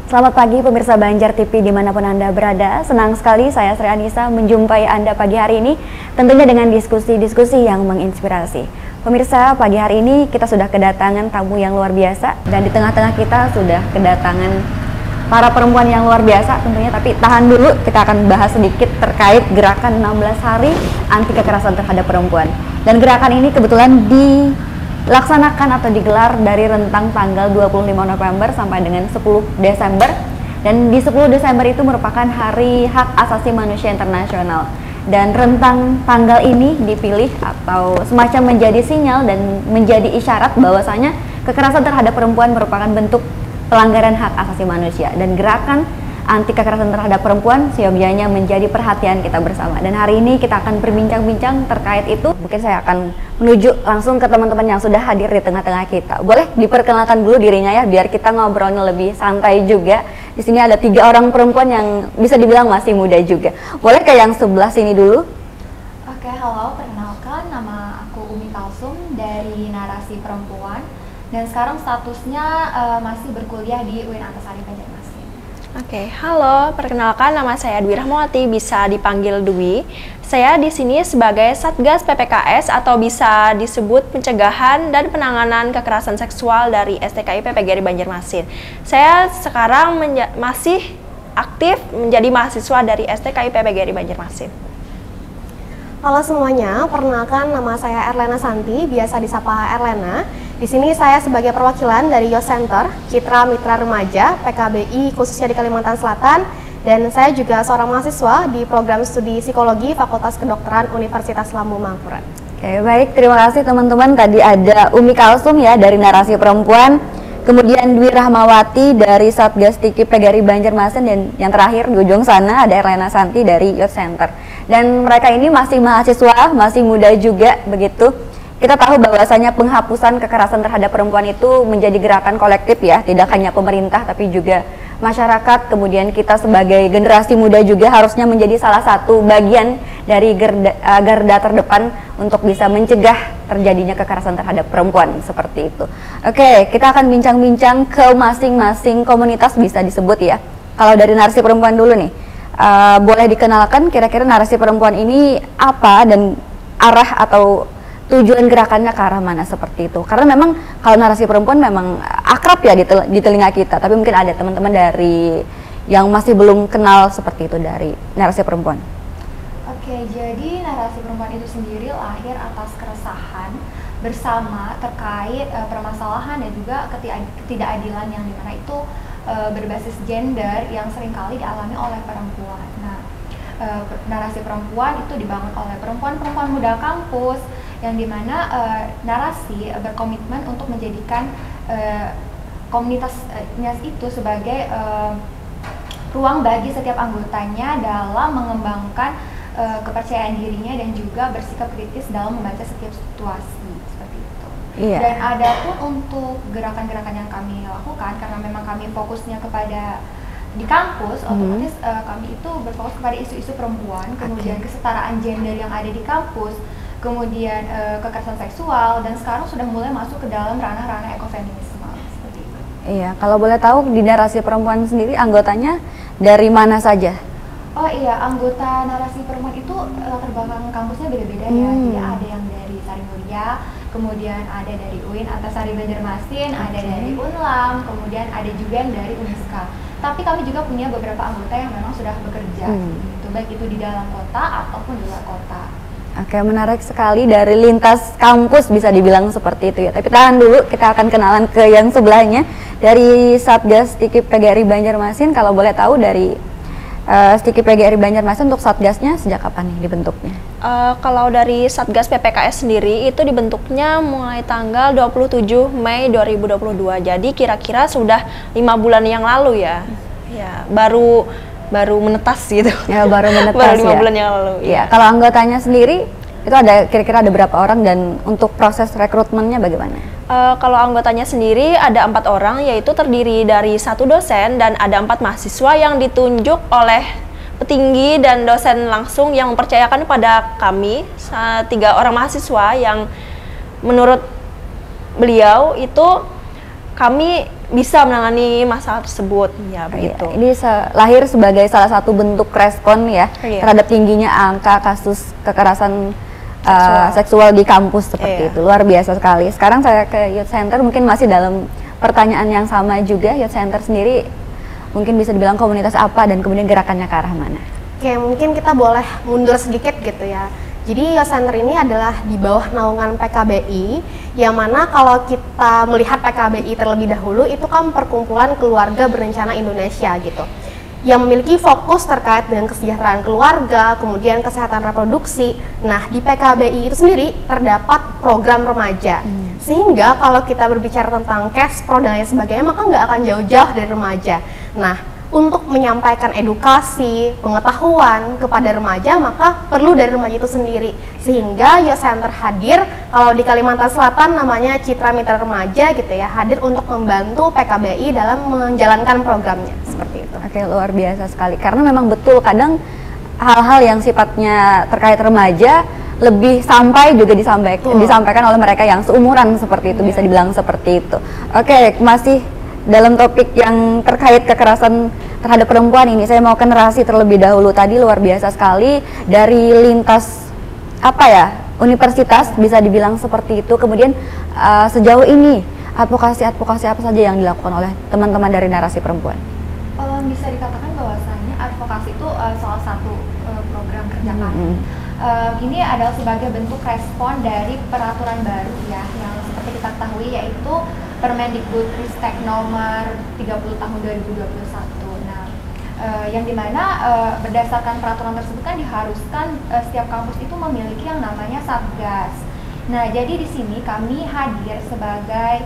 Selamat pagi pemirsa Banjar TV dimanapun Anda berada. Senang sekali saya Sri Anissa menjumpai Anda pagi hari ini, tentunya dengan diskusi-diskusi yang menginspirasi. Pemirsa, pagi hari ini kita sudah kedatangan tamu yang luar biasa, dan di tengah-tengah kita sudah kedatangan para perempuan yang luar biasa tentunya. Tapi tahan dulu, kita akan bahas sedikit terkait gerakan 16 hari anti kekerasan terhadap perempuan. Dan gerakan ini kebetulan dilaksanakan atau digelar dari rentang tanggal 25 November sampai dengan 10 Desember. Dan di 10 Desember itu merupakan Hari Hak Asasi Manusia Internasional. Dan rentang tanggal ini dipilih atau semacam menjadi sinyal dan menjadi isyarat bahwasanya kekerasan terhadap perempuan merupakan bentuk pelanggaran hak asasi manusia. Dan gerakan anti kekerasan terhadap perempuan seyogyanya menjadi perhatian kita bersama. Dan hari ini kita akan berbincang-bincang terkait itu. Mungkin saya akan menuju langsung ke teman-teman yang sudah hadir di tengah-tengah kita. Boleh diperkenalkan dulu dirinya ya, biar kita ngobrolnya lebih santai juga. Di sini ada 3 orang perempuan yang bisa dibilang masih muda juga. Boleh ke yang sebelah sini dulu? Oke, halo, perkenalkan nama aku Umi Kalsum dari Narasi Perempuan. Dan sekarang statusnya masih berkuliah di UIN Antasari Banjarmasin. Oke, halo, perkenalkan nama saya Dwi Rahmawati, bisa dipanggil Dwi. Saya di sini sebagai Satgas PPKS atau bisa disebut pencegahan dan penanganan kekerasan seksual dari STKI PPGRI Banjarmasin. Saya sekarang masih aktif menjadi mahasiswa dari STKI PPGRI Banjarmasin. Halo semuanya, perkenalkan nama saya Erlena Santi, biasa disapa Erlena. Di sini saya sebagai perwakilan dari Youth Center Citra Mitra Remaja PKBI khususnya di Kalimantan Selatan, dan saya juga seorang mahasiswa di program studi psikologi Fakultas Kedokteran Universitas Lambung Mangkurat. Oke, baik, terima kasih teman-teman. Tadi ada Umi Kalsum ya dari Narasi Perempuan, kemudian Dwi Rahmawati dari Satgas TIKI PGRI Banjarmasin, dan yang terakhir di ujung sana ada Erlena Santi dari Youth Center. Dan mereka ini masih mahasiswa, masih muda juga begitu. Kita tahu bahwasanya penghapusan kekerasan terhadap perempuan itu menjadi gerakan kolektif ya, tidak hanya pemerintah tapi juga masyarakat, kemudian kita sebagai generasi muda juga harusnya menjadi salah satu bagian dari garda terdepan untuk bisa mencegah terjadinya kekerasan terhadap perempuan seperti itu. Oke, kita akan bincang-bincang ke masing-masing komunitas, bisa disebut ya. Kalau dari Narasi Perempuan dulu nih, boleh dikenalkan kira-kira Narasi Perempuan ini apa dan arah atau tujuan gerakannya ke arah mana seperti itu. Karena memang kalau Narasi Perempuan memang akrab ya di telinga kita, tapi mungkin ada teman-teman dari yang masih belum kenal seperti itu dari Narasi Perempuan. Oke, jadi Narasi Perempuan itu sendiri lahir atas keresahan bersama terkait permasalahan dan juga ketidakadilan yang dimana itu berbasis gender yang seringkali dialami oleh perempuan. Nah, Narasi Perempuan itu dibangun oleh perempuan-perempuan muda kampus, yang dimana narasi berkomitmen untuk menjadikan komunitasnya itu sebagai ruang bagi setiap anggotanya dalam mengembangkan kepercayaan dirinya dan juga bersikap kritis dalam membaca setiap situasi seperti itu. Iya. Dan ada pun untuk gerakan-gerakan yang kami lakukan, karena memang kami fokusnya kepada di kampus, otomatis kami itu berfokus kepada isu-isu perempuan, kemudian kesetaraan gender yang ada di kampus, kemudian kekerasan seksual, dan sekarang sudah mulai masuk ke dalam ranah-ranah ekofeminisme seperti itu. Iya, kalau boleh tahu di Narasi Perempuan sendiri anggotanya dari mana saja? Oh iya, anggota Narasi Perempuan itu latar belakang kampusnya beda-beda ya. Jadi ada yang dari Sarimulia, kemudian ada dari UIN Antasari Banjarmasin, ada dari UNLAM, kemudian ada juga yang dari UNISKA. Tapi kami juga punya beberapa anggota yang memang sudah bekerja, gitu, baik itu di dalam kota ataupun di luar kota. Oke, menarik sekali, dari lintas kampus bisa dibilang seperti itu ya. Tapi tahan dulu, kita akan kenalan ke yang sebelahnya. Dari Satgas TIKI PGRI Banjarmasin, kalau boleh tahu dari TIKI PGRI Banjarmasin untuk Satgasnya sejak kapan nih dibentuknya? Kalau dari Satgas PPKS sendiri itu dibentuknya mulai tanggal 27 Mei 2022. Jadi kira-kira sudah 5 bulan yang lalu ya. Ya, baru menetas gitu. Ya, baru menetas baru 5 ya. bulan yang lalu. Ya, kalau anggotanya sendiri itu ada kira-kira ada berapa orang, dan untuk proses rekrutmennya bagaimana? Kalau anggotanya sendiri ada 4 orang, yaitu terdiri dari 1 dosen dan ada 4 mahasiswa yang ditunjuk oleh petinggi dan dosen langsung yang mempercayakan kepada kami 3 orang mahasiswa yang menurut beliau itu kami bisa menangani masalah tersebut. Ya, begitu. Ini lahir sebagai salah satu bentuk respon ya terhadap tingginya angka kasus kekerasan seksual di kampus seperti itu. Luar biasa sekali. Sekarang saya ke Youth Center, mungkin masih dalam pertanyaan yang sama juga. Youth Center sendiri mungkin bisa dibilang komunitas apa dan kemudian gerakannya ke arah mana? Oke, mungkin kita boleh mundur sedikit gitu ya. Jadi Youth Center ini adalah di bawah naungan PKBI, yang mana kalau kita melihat PKBI terlebih dahulu itu kan perkumpulan keluarga berencana Indonesia gitu, yang memiliki fokus terkait dengan kesejahteraan keluarga, kemudian kesehatan reproduksi. Nah, di PKBI itu sendiri terdapat program remaja, sehingga kalau kita berbicara tentang cash pro dan lain sebagainya, maka nggak akan jauh-jauh dari remaja. Nah, untuk menyampaikan edukasi, pengetahuan kepada remaja, maka perlu dari remaja itu sendiri. Sehingga Youth Center hadir, kalau di Kalimantan Selatan namanya Citra Mitra Remaja gitu ya, hadir untuk membantu PKBI dalam menjalankan programnya, seperti itu. Oke, luar biasa sekali. Karena memang betul, kadang hal-hal yang sifatnya terkait remaja lebih sampai juga disampaikan oleh mereka yang seumuran seperti itu, bisa dibilang seperti itu. Oke, masih dalam topik yang terkait kekerasan terhadap perempuan ini, saya mau ke narasi terlebih dahulu. Tadi luar biasa sekali dari lintas universitas bisa dibilang seperti itu. Kemudian sejauh ini advokasi apa saja yang dilakukan oleh teman-teman dari narasi perempuan? Bisa dikatakan bahwasanya advokasi itu salah satu program kerja kami. Ini adalah sebagai bentuk respon dari peraturan baru ya, yang seperti kita ketahui yaitu Permendikbudristek nomor 30 tahun 2021. Nah, yang dimana berdasarkan peraturan tersebut kan diharuskan setiap kampus itu memiliki yang namanya satgas. Nah, jadi di sini kami hadir sebagai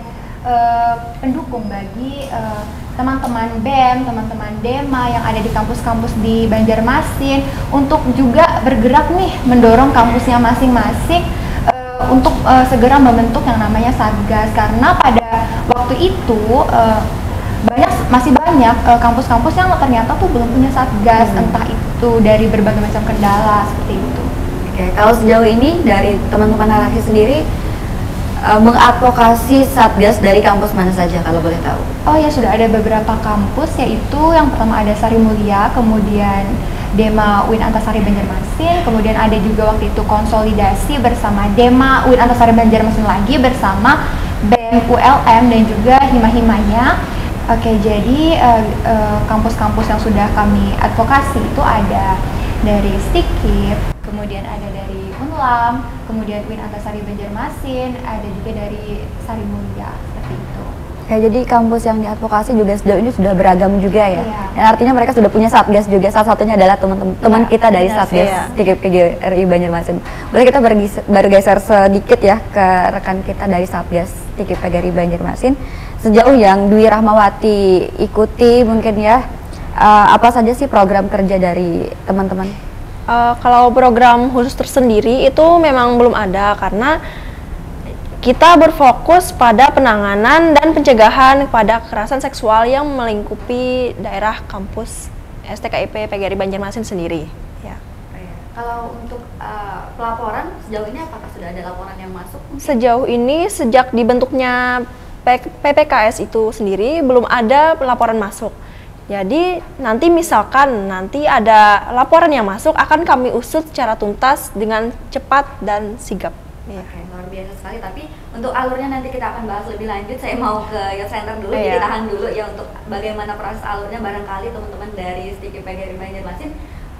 pendukung bagi teman-teman BEM, teman-teman DEMA yang ada di kampus-kampus di Banjarmasin untuk juga bergerak nih mendorong kampusnya masing-masing untuk segera membentuk yang namanya satgas, karena pada waktu itu masih banyak kampus-kampus yang ternyata tuh belum punya satgas, entah itu dari berbagai macam kendala seperti itu. Oke, kalau sejauh ini dari teman-teman narasi sendiri mengadvokasi satgas dari kampus mana saja kalau boleh tahu? Oh ya, sudah ada beberapa kampus, yaitu yang pertama ada Sari Mulia, kemudian DEMA UIN Antasari Banjarmasin, kemudian ada juga waktu itu konsolidasi bersama DEMA UIN Antasari Banjarmasin lagi bersama BEM ULM dan juga hima-himanya. Oke, jadi kampus-kampus yang sudah kami advokasi itu ada dari STIKIP, kemudian ada dari UNLAM, kemudian UIN Antasari Banjarmasin, ada juga dari Sari Mulia, seperti itu. Ya, jadi kampus yang diadvokasi juga sejauh ini sudah beragam juga ya. Dan artinya mereka sudah punya satgas juga. Salah satunya adalah teman-teman kita dari satgas TKPGRI Banjarmasin. Boleh kita bergeser sedikit ya ke rekan kita dari satgas TKPGRI Banjarmasin. Sejauh yang Dwi Rahmawati ikuti mungkin ya, apa saja sih program kerja dari teman-teman? Kalau program khusus tersendiri itu memang belum ada, karena kita berfokus pada penanganan dan pencegahan kepada kekerasan seksual yang melingkupi daerah kampus STKIP PGRI Banjarmasin sendiri. Ya. Kalau untuk pelaporan sejauh ini apakah sudah ada laporan yang masuk? Sejauh ini sejak dibentuknya PPKS itu sendiri belum ada laporan masuk. Jadi nanti misalkan nanti ada laporan yang masuk, akan kami usut secara tuntas dengan cepat dan sigap. Oke, luar biasa sekali. Tapi untuk alurnya nanti kita akan bahas lebih lanjut. Saya mau ke Youth Center dulu, jadi tahan dulu ya untuk bagaimana proses alurnya. Barangkali teman-teman dari STIKIP PGRI Banjarmasin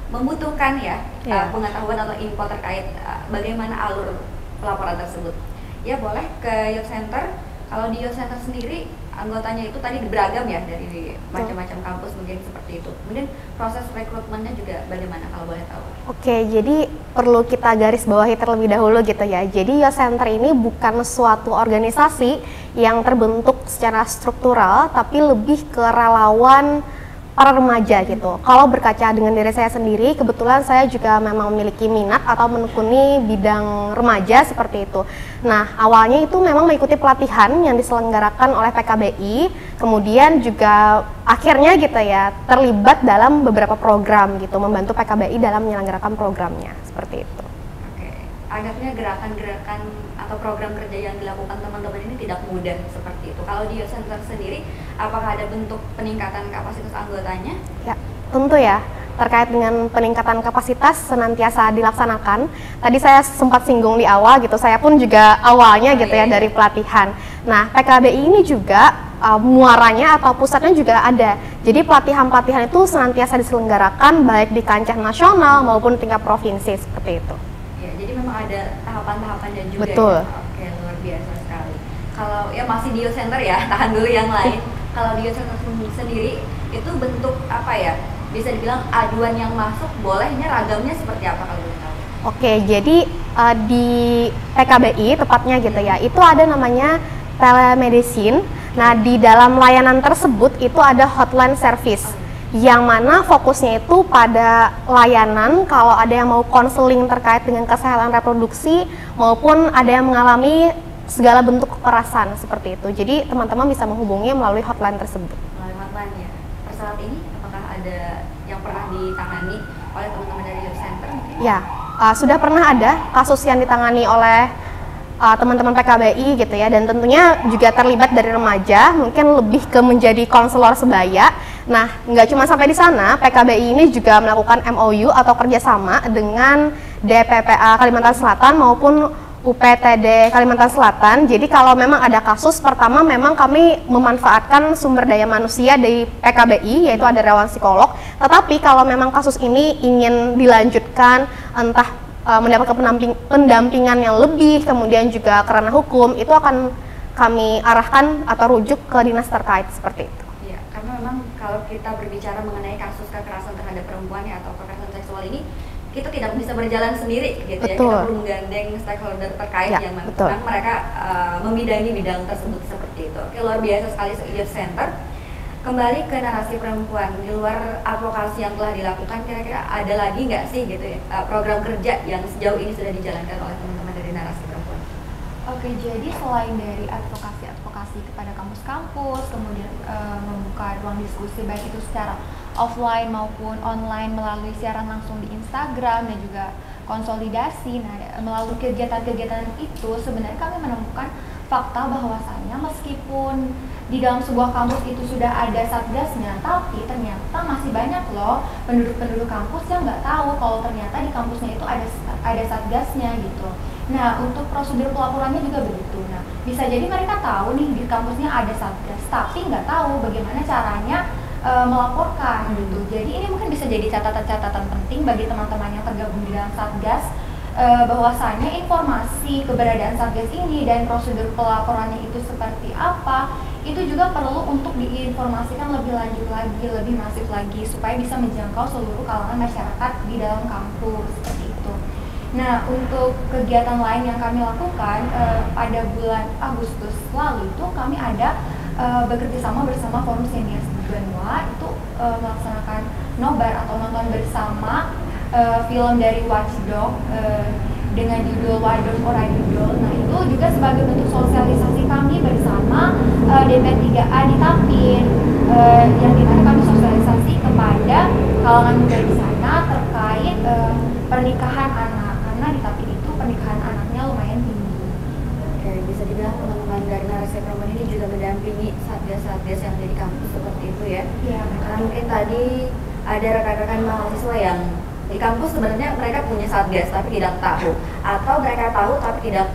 membutuhkan ya pengetahuan atau info terkait bagaimana alur pelaporan tersebut. Ya, boleh ke Youth Center. Kalau di Youth Center sendiri anggotanya itu tadi beragam ya, dari macam-macam kampus mungkin seperti itu. Kemudian proses rekrutmennya juga bagaimana kalau boleh tahu? Oke, jadi perlu kita garis bawahi terlebih dahulu gitu ya. Jadi Youth Center ini bukan suatu organisasi yang terbentuk secara struktural, tapi lebih ke relawan para remaja gitu. Kalau berkaca dengan diri saya sendiri, kebetulan saya juga memang memiliki minat atau menekuni bidang remaja seperti itu. Nah, awalnya itu memang mengikuti pelatihan yang diselenggarakan oleh PKBI, kemudian juga akhirnya gitu ya, terlibat dalam beberapa program gitu, membantu PKBI dalam menyelenggarakan programnya, seperti itu. Oke, agaknya gerakan-gerakan atau program kerja yang dilakukan teman-teman ini tidak mudah seperti itu. Kalau di Youth Center sendiri, apakah ada bentuk peningkatan kapasitas anggotanya? Ya, tentu ya. Terkait dengan peningkatan kapasitas senantiasa dilaksanakan. Tadi saya sempat singgung di awal gitu, saya pun juga awalnya gitu ya dari pelatihan. Nah, PKBI ini juga muaranya atau pusatnya juga ada. Jadi pelatihan-pelatihan itu senantiasa diselenggarakan baik di kancah nasional maupun tingkat provinsi seperti itu. Ya, jadi memang ada tahapan-tahapannya juga. Betul. Ya? Oke, luar biasa sekali. Kalau ya masih di Youth Center ya, tahan dulu yang lain. Kalau di Youth Center sendiri itu bentuk apa ya? Bisa dibilang aduan yang masuk bolehnya ragamnya seperti apa kalau boleh tahu? Oke, jadi di PKBI tepatnya gitu ya, itu ada namanya telemedicine. Nah, di dalam layanan tersebut itu ada hotline service, yang mana fokusnya itu pada layanan kalau ada yang mau konseling terkait dengan kesehatan reproduksi maupun ada yang mengalami segala bentuk kekerasan seperti itu. Jadi teman-teman bisa menghubungi melalui hotline tersebut. Melalui hotline ya. Per saat ini apakah ada yang pernah ditangani oleh teman-teman dari Youth Center? Ya, sudah pernah ada kasus yang ditangani oleh teman-teman PKBI gitu ya, dan tentunya juga terlibat dari remaja, mungkin lebih ke menjadi konselor sebaya. Nah, nggak cuma sampai di sana, PKBI ini juga melakukan MOU atau kerjasama dengan DPPA Kalimantan Selatan maupun UPTD Kalimantan Selatan. Jadi kalau memang ada kasus, pertama memang kami memanfaatkan sumber daya manusia dari PKBI, yaitu ada relawan psikolog. Tetapi kalau memang kasus ini ingin dilanjutkan, entah mendapatkan pendampingan yang lebih, kemudian juga kerana hukum, itu akan kami arahkan atau rujuk ke dinas terkait seperti itu. Iya, karena memang kalau kita berbicara mengenai kasus kekerasan terhadap perempuan ya, atau kekerasan seksual ini, kita tidak bisa berjalan sendiri gitu. Betul. Ya, kita perlu menggandeng stakeholder terkait Ya, yang betul. memang mereka membidangi bidang tersebut seperti itu. Oke, luar biasa sekali Youth Center. Kembali ke narasi perempuan, di luar advokasi yang telah dilakukan, kira-kira ada lagi nggak sih gitu ya program kerja yang sejauh ini sudah dijalankan oleh teman-teman dari narasi perempuan? Oke, jadi selain dari advokasi kepada kampus-kampus, kemudian membuka ruang diskusi baik itu secara offline maupun online melalui siaran langsung di Instagram dan juga konsolidasi. Nah, melalui kegiatan-kegiatan itu sebenarnya kami menemukan fakta bahwasannya meskipun di dalam sebuah kampus itu sudah ada satgasnya, tapi ternyata masih banyak loh penduduk-penduduk kampus yang nggak tahu kalau ternyata di kampusnya itu ada satgasnya gitu. Nah, untuk prosedur pelaporannya juga begitu. Nah, bisa jadi mereka tahu nih di kampusnya ada satgas, tapi nggak tahu bagaimana caranya melaporkan gitu. Jadi ini mungkin bisa jadi catatan-catatan penting bagi teman-teman yang tergabung di dalam satgas, bahwasanya informasi keberadaan satgas ini dan prosedur pelaporannya itu seperti apa, itu juga perlu untuk diinformasikan lebih lanjut lagi, lebih masif lagi, supaya bisa menjangkau seluruh kalangan masyarakat di dalam kampus seperti itu. Nah, untuk kegiatan lain yang kami lakukan pada bulan Agustus lalu itu kami ada bekerja sama bersama Forum Senior Benua itu melaksanakan nobar atau nonton bersama film dari Watchdog dengan judul Why Don't Already Doll. Nah, itu juga sebagai bentuk sosialisasi kami bersama DP3A di Tapin, yang dimana kami sosialisasi kepada kalangan muda di sana terkait pernikahan anak, karena di Tapin itu pernikahan anaknya lumayan tinggi. Oke, bisa dibilang teman-teman dari narasi perempuan ini juga mendampingi satgas-satgas yang ada di kampus seperti itu ya? Iya. Karena mungkin tadi ada rekan-rekan mahasiswa yang di kampus sebenarnya mereka punya satgas tapi tidak tahu, atau mereka tahu tapi tidak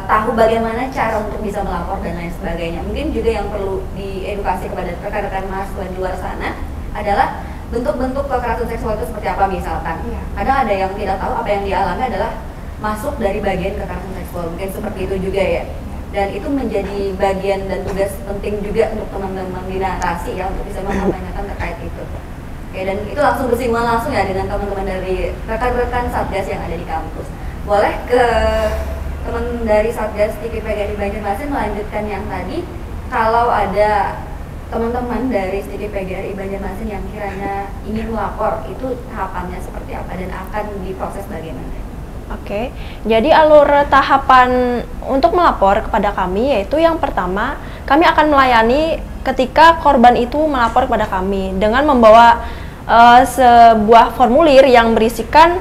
tahu bagaimana cara untuk bisa melapor dan lain sebagainya. Mungkin juga yang perlu diedukasi kepada rekan-rekan mahasiswa di luar sana adalah bentuk-bentuk kekerasan seksual itu seperti apa misalkan. Iya. Kadang ada yang tidak tahu apa yang dialami adalah masuk dari bagian kekerasan seksual, mungkin seperti itu juga ya. Dan itu menjadi bagian dan tugas penting juga untuk teman-teman di narasi ya, untuk bisa mengamankan terkait itu. Oke, dan itu langsung bersinggungan langsung ya dengan teman-teman dari rekan-rekan satgas yang ada di kampus. Boleh ke teman dari satgas TIP PGRI Banjarmasin melanjutkan yang tadi, kalau ada teman-teman dari TIP PGRI Banjarmasin yang kiranya ingin melapor, itu tahapannya seperti apa dan akan diproses bagaimana? Oke, jadi alur tahapan untuk melapor kepada kami yaitu yang pertama, kami akan melayani ketika korban itu melapor kepada kami dengan membawa sebuah formulir yang berisikan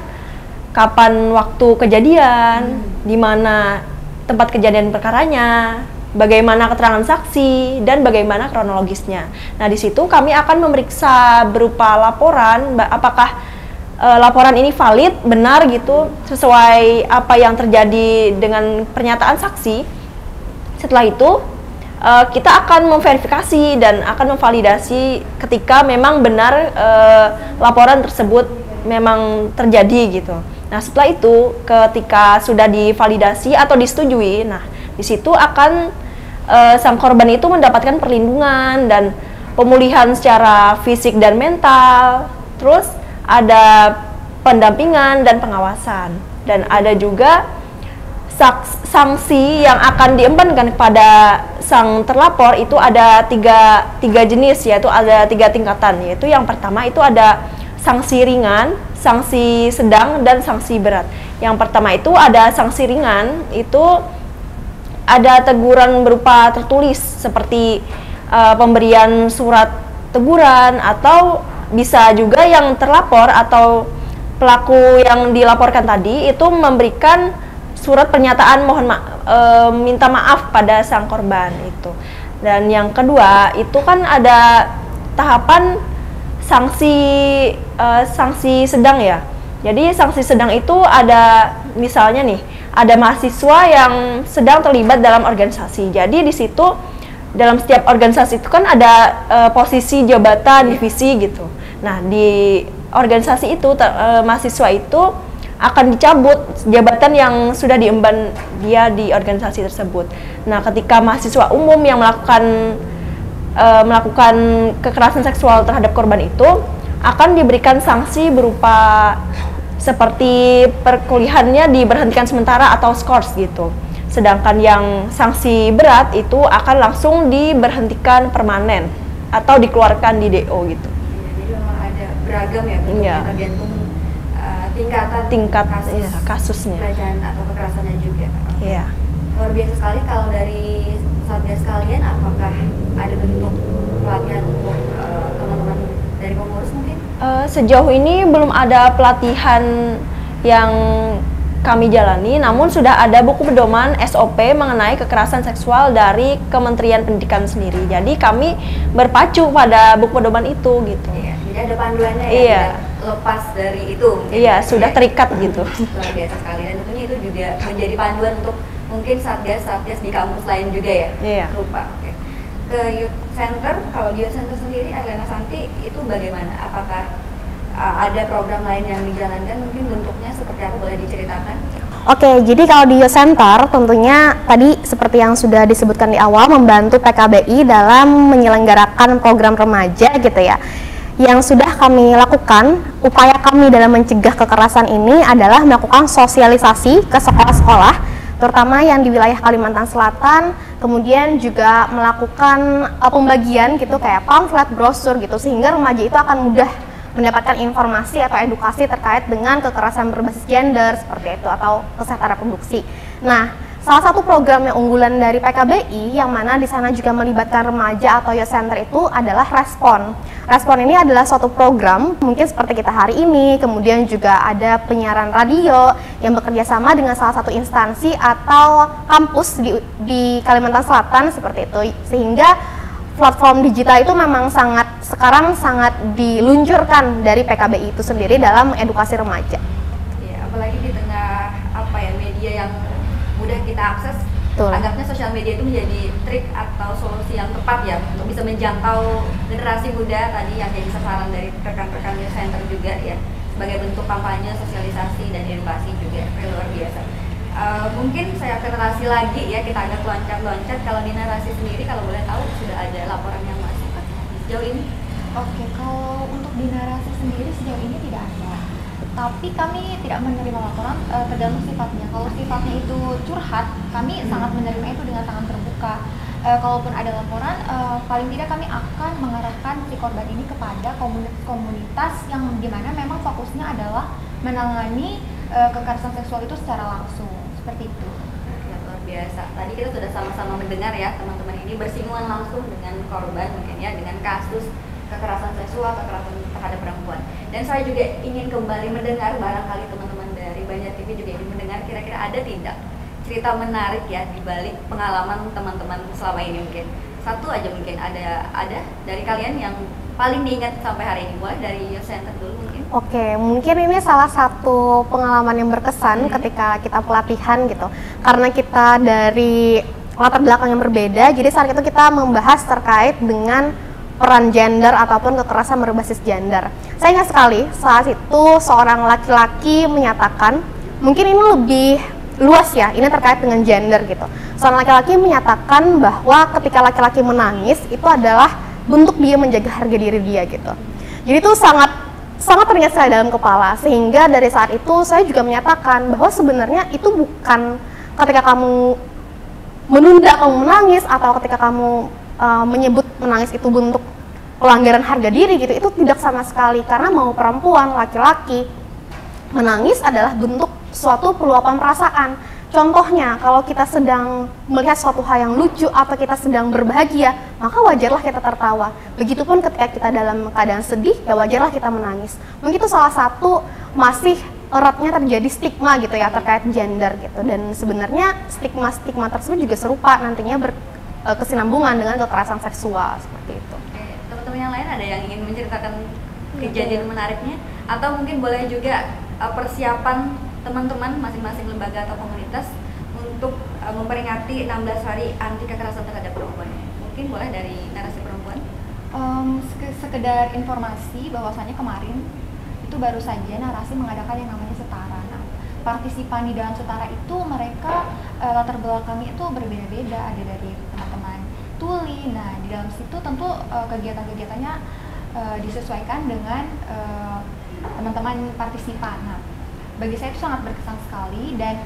kapan waktu kejadian, di mana tempat kejadian perkaranya, bagaimana keterangan saksi, dan bagaimana kronologisnya. Nah, di situ kami akan memeriksa berupa laporan, apakah laporan ini valid, benar gitu, sesuai apa yang terjadi dengan pernyataan saksi. Setelah itu, kita akan memverifikasi dan akan memvalidasi ketika memang benar laporan tersebut memang terjadi gitu. Nah, setelah itu, ketika sudah divalidasi atau disetujui, nah di situ akan sang korban itu mendapatkan perlindungan dan pemulihan secara fisik dan mental, terus ada pendampingan dan pengawasan, dan ada juga sanksi yang akan diembankan kepada sang terlapor. Itu ada tiga jenis, yaitu ada 3 tingkatan, yaitu yang pertama itu ada sanksi ringan, sanksi sedang, dan sanksi berat. Yang pertama itu ada sanksi ringan, itu ada teguran berupa tertulis seperti pemberian surat teguran, atau bisa juga yang terlapor atau pelaku yang dilaporkan tadi itu memberikan surat pernyataan minta maaf pada sang korban itu. Dan yang kedua itu kan ada tahapan sanksi sedang ya. Jadi sanksi sedang itu ada, misalnya nih, ada mahasiswa yang sedang terlibat dalam organisasi. Jadi di situ dalam setiap organisasi itu kan ada posisi jabatan, divisi gitu. Nah, di organisasi itu mahasiswa itu akan dicabut jabatan yang sudah diemban dia di organisasi tersebut. Nah, ketika mahasiswa umum yang melakukan kekerasan seksual terhadap korban itu akan diberikan sanksi berupa seperti perkuliahannya diberhentikan sementara atau skors gitu. Sedangkan yang sanksi berat itu akan langsung diberhentikan permanen atau dikeluarkan di DO gitu. Jadi memang ada beragam ya, tergantung tingkat kasusnya, pelecehan atau kekerasannya juga. Iya. Luar biasa sekali. Kalau dari Satgas kalian, apakah ada bentuk pelatihan untuk teman-teman dari pengurus mungkin? Sejauh ini belum ada pelatihan yang kami jalani, namun sudah ada buku pedoman SOP mengenai kekerasan seksual dari Kementerian Pendidikan sendiri. Jadi kami berpacu pada buku pedoman itu gitu. Iya, jadi ada panduannya ya, iya. Lepas dari itu. Iya, sudah terikat gitu. Luar biasa sekali, dan tentunya itu juga menjadi panduan untuk mungkin satgas di kampus lain juga ya. Iya. Lupa. Oke. Ke Youth Center, kalau di Youth Center sendiri, Erlena Santi, itu bagaimana? Apakah ada program lain yang dijalankan? Mungkin bentuknya seperti apa, boleh diceritakan? Oke, jadi kalau di Youth Center tentunya tadi seperti yang sudah disebutkan di awal, membantu PKBI dalam menyelenggarakan program remaja gitu ya. Yang sudah kami lakukan, upaya kami dalam mencegah kekerasan ini adalah melakukan sosialisasi ke sekolah-sekolah, terutama yang di wilayah Kalimantan Selatan, kemudian juga melakukan pembagian gitu kayak pamflet, brosur gitu, sehingga remaja itu akan mudah mendapatkan informasi atau edukasi terkait dengan kekerasan berbasis gender seperti itu, atau kesehatan reproduksi. Nah, salah satu program yang unggulan dari PKBI yang mana di sana juga melibatkan remaja atau youth center itu adalah Respon. Respon ini adalah suatu program mungkin seperti kita hari ini, kemudian juga ada penyiaran radio yang bekerja sama dengan salah satu instansi atau kampus di Kalimantan Selatan seperti itu, sehingga platform digital itu memang sekarang sangat diluncurkan dari PKBI itu sendiri dalam edukasi remaja. Ya, apalagi di tengah media yang mudah kita akses. Betul. Anggapnya sosial media itu menjadi trik atau solusi yang tepat ya untuk bisa menjangkau generasi muda tadi yang jadi sasaran dari rekan-rekan Youth Center juga ya, sebagai bentuk kampanye, sosialisasi, dan edukasi juga. Luar biasa. Mungkin saya ke narasi lagi ya, kita agak loncat-loncat. Kalau di narasi sendiri, kalau boleh tahu, sudah ada laporan yang masuk sejauh ini? Oke, kalau untuk di narasi sendiri sejauh ini tidak ada. Tapi kami tidak menerima laporan, tergantung sifatnya. Kalau sifatnya itu curhat, kami sangat menerima itu dengan tangan terbuka. Kalaupun ada laporan, paling tidak kami akan mengarahkan si korban ini kepada komunitas yang dimana memang fokusnya adalah menangani kekerasan seksual itu secara langsung, seperti itu. Ya, luar biasa. Tadi kita sudah sama-sama mendengar ya, teman-teman ini bersinggungan langsung dengan korban mungkin ya, dengan kasus kekerasan seksual, kekerasan terhadap perempuan. Dan saya juga ingin kembali mendengar barangkali teman-teman dari Banjar TV juga ingin mendengar kira-kira ada tidak cerita menarik ya di balik pengalaman teman-teman selama ini mungkin. Satu aja mungkin ada dari kalian yang paling diingat sampai hari ini, mulai dari Yosenter dulu mungkin. Oke, mungkin ini salah satu pengalaman yang berkesan ketika kita pelatihan gitu. Karena kita dari latar belakang yang berbeda, jadi saat itu kita membahas terkait dengan peran gender ataupun kekerasan berbasis gender. Saya ingat sekali saat itu seorang laki-laki menyatakan, mungkin ini lebih luas ya, ini terkait dengan gender gitu. Seorang laki-laki menyatakan bahwa ketika laki-laki menangis itu adalah bentuk dia menjaga harga diri dia gitu. Jadi itu sangat teringat saya dalam kepala, sehingga dari saat itu saya juga menyatakan bahwa sebenarnya itu bukan ketika kamu menunda kamu menangis atau ketika kamu menyebut menangis itu bentuk pelanggaran harga diri gitu, itu tidak sama sekali, karena mau perempuan, laki-laki, menangis adalah bentuk suatu peluapan perasaan. Contohnya, kalau kita sedang melihat suatu hal yang lucu atau kita sedang berbahagia, maka wajarlah kita tertawa. Begitupun ketika kita dalam keadaan sedih, ya wajarlah kita menangis. Mungkin itu salah satu masih eratnya terjadi stigma gitu ya terkait gender gitu. Dan sebenarnya stigma tersebut juga serupa nantinya berkesinambungan dengan kekerasan seksual seperti itu. Oke, teman-teman yang lain ada yang ingin menceritakan kejadian menariknya, atau mungkin boleh juga persiapan teman-teman masing-masing lembaga atau komunitas untuk memperingati 16 hari anti kekerasan terhadap perempuan. Mungkin boleh dari narasi perempuan. Sekedar informasi bahwasannya kemarin itu baru saja narasi mengadakan yang namanya setara. Nah, partisipan di dalam setara itu mereka latar belakangnya itu berbeda-beda, ada dari teman-teman tuli. Nah, di dalam situ tentu kegiatan-kegiatannya disesuaikan dengan teman-teman partisipan. Nah, bagi saya itu sangat berkesan sekali, dan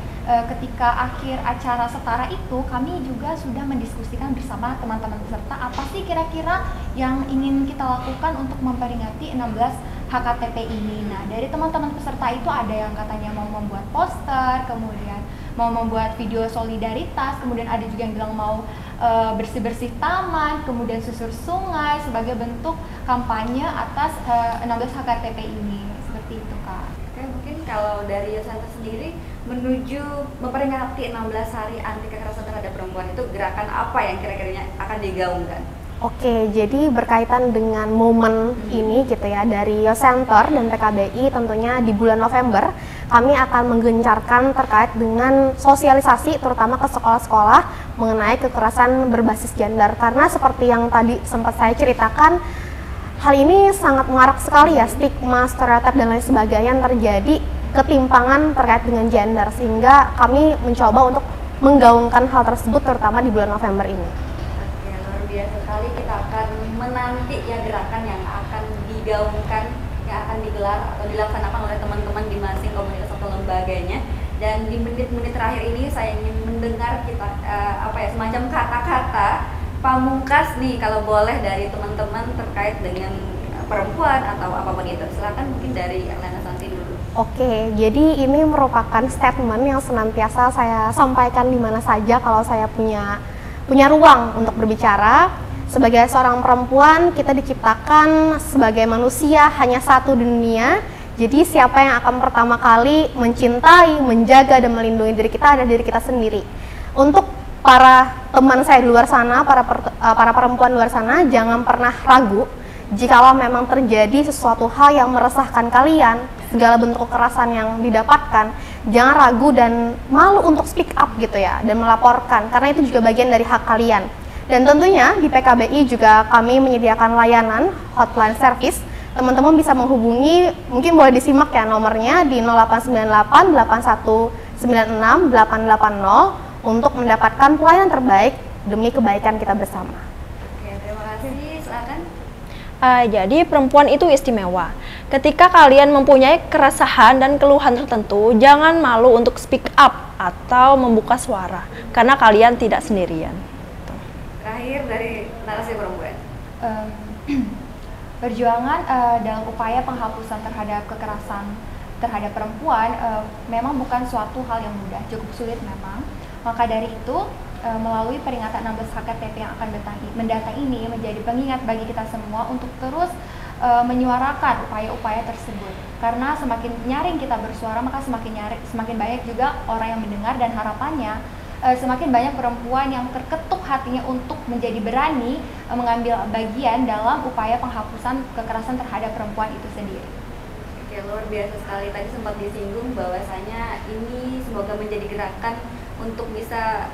ketika akhir acara setara itu kami juga sudah mendiskusikan bersama teman-teman peserta apa sih kira-kira yang ingin kita lakukan untuk memperingati 16 HKTP ini. Nah, dari teman-teman peserta itu ada yang katanya mau membuat poster, kemudian mau membuat video solidaritas, kemudian ada juga yang bilang mau bersih-bersih taman, kemudian susur sungai sebagai bentuk kampanye atas 16 HKTP ini. Seperti itu, Kak. Oke, mungkin kalau dari Yosenter sendiri menuju memperingati 16 hari anti kekerasan terhadap perempuan, itu gerakan apa yang kira-kiranya akan digaungkan? Oke, jadi berkaitan dengan momen ini gitu ya, dari Yosenter dan PKBI tentunya di bulan November kami akan menggencarkan terkait dengan sosialisasi terutama ke sekolah-sekolah mengenai kekerasan berbasis gender, karena seperti yang tadi sempat saya ceritakan, hal ini sangat marak sekali ya, stigma, stereotip dan lain sebagainya yang terjadi, ketimpangan terkait dengan gender, sehingga kami mencoba untuk menggaungkan hal tersebut terutama di bulan November ini. Oke, luar biasa sekali. Kita akan menanti ya gerakan yang akan digaungkan, yang akan digelar atau dilaksanakan oleh teman-teman di masing komunitas atau lembaganya. Dan di menit-menit terakhir ini saya ingin mendengar kita semacam kata-kata pamungkas nih, kalau boleh dari teman-teman terkait dengan perempuan atau apapun itu. Silakan mungkin dari Erlena Santi dulu. Oke, jadi ini merupakan statement yang senantiasa saya sampaikan di mana saja kalau saya punya ruang untuk berbicara. Sebagai seorang perempuan, kita diciptakan sebagai manusia hanya satu di dunia. Jadi siapa yang akan pertama kali mencintai, menjaga, dan melindungi diri kita adalah diri kita sendiri. Untuk para teman saya di luar sana, para perempuan di luar sana, jangan pernah ragu jikalau memang terjadi sesuatu hal yang meresahkan kalian, segala bentuk kekerasan yang didapatkan, jangan ragu dan malu untuk speak up gitu ya, dan melaporkan, karena itu juga bagian dari hak kalian. Dan tentunya di PKBI juga kami menyediakan layanan hotline service. Teman-teman bisa menghubungi, mungkin boleh disimak ya nomornya di 0898 8196 880 untuk mendapatkan pelayanan terbaik demi kebaikan kita bersama. Oke, terima kasih. Silakan. Jadi perempuan itu istimewa. Ketika kalian mempunyai keresahan dan keluhan tertentu, jangan malu untuk speak up atau membuka suara, karena kalian tidak sendirian. Terakhir dari narasi perempuan. Perjuangan dalam upaya penghapusan terhadap kekerasan terhadap perempuan memang bukan suatu hal yang mudah, cukup sulit memang. Maka dari itu, melalui peringatan 16 HKTP yang akan mendatang ini menjadi pengingat bagi kita semua untuk terus menyuarakan upaya-upaya tersebut. Karena semakin nyaring kita bersuara, maka semakin banyak juga orang yang mendengar, dan harapannya semakin banyak perempuan yang terketuk hatinya untuk menjadi berani mengambil bagian dalam upaya penghapusan kekerasan terhadap perempuan itu sendiri. Oke, luar biasa sekali. Tadi sempat disinggung bahwasanya ini semoga menjadi gerakan untuk bisa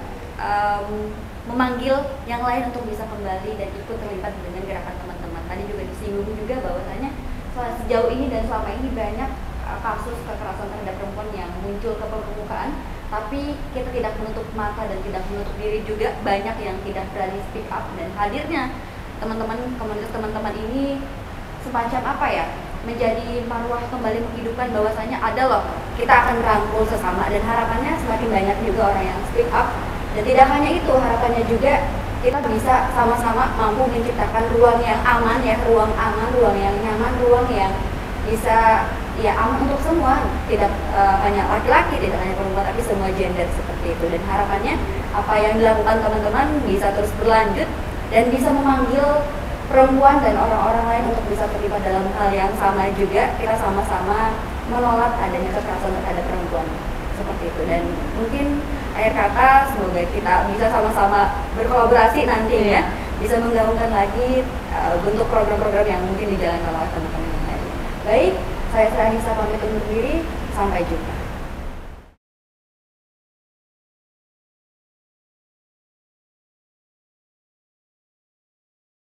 memanggil yang lain untuk bisa kembali dan ikut terlibat dengan gerakan teman-teman. Tadi juga disinggung juga bahwasanya sejauh ini dan selama ini banyak kasus kekerasan terhadap perempuan yang muncul ke permukaan, tapi kita tidak menutup mata dan tidak menutup diri juga, banyak yang tidak berani speak up, dan hadirnya teman-teman, komunitas teman-teman ini semacam apa ya, menjadi marwah kembali menghidupkan bahwasanya ada loh, kita akan rangkul sesama, dan harapannya semakin banyak juga orang yang speak up. Dan tidak hanya itu, harapannya juga kita bisa sama-sama mampu menciptakan ruang yang aman ya, ruang aman, ruang yang nyaman, ruang yang bisa ya aman untuk semua, tidak hanya laki-laki, tidak hanya perempuan, tapi semua gender seperti itu. Dan harapannya apa yang dilakukan teman-teman bisa terus berlanjut dan bisa memanggil perempuan dan orang-orang lain untuk bisa terlibat dalam hal yang sama juga. Kita sama-sama menolak adanya kekerasan terhadap perempuan seperti itu. Dan mungkin akhir kata, semoga kita bisa sama-sama berkolaborasi nantinya, bisa menggabungkan lagi bentuk program-program yang mungkin dijalankan oleh teman-teman yang lain. Baik, saya Sri Anissa pamit undur diri, sampai jumpa.